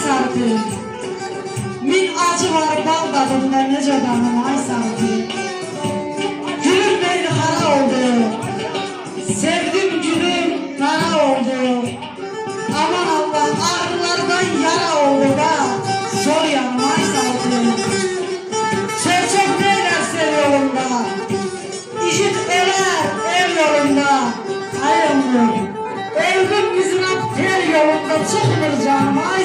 sardı. Min acı var bal dadında nece canım ay sardı. Gülüm beni hara oldu. Sevdim gülüm kara oldu. Aman Allah ağrılardan yara oldu da sor yanım ay sardı. Çerçek neyler sev yolunda. İşit öler ev yolunda. Ay ömrüm. Evrim yüzüne tel yolunda çıkmır canım ay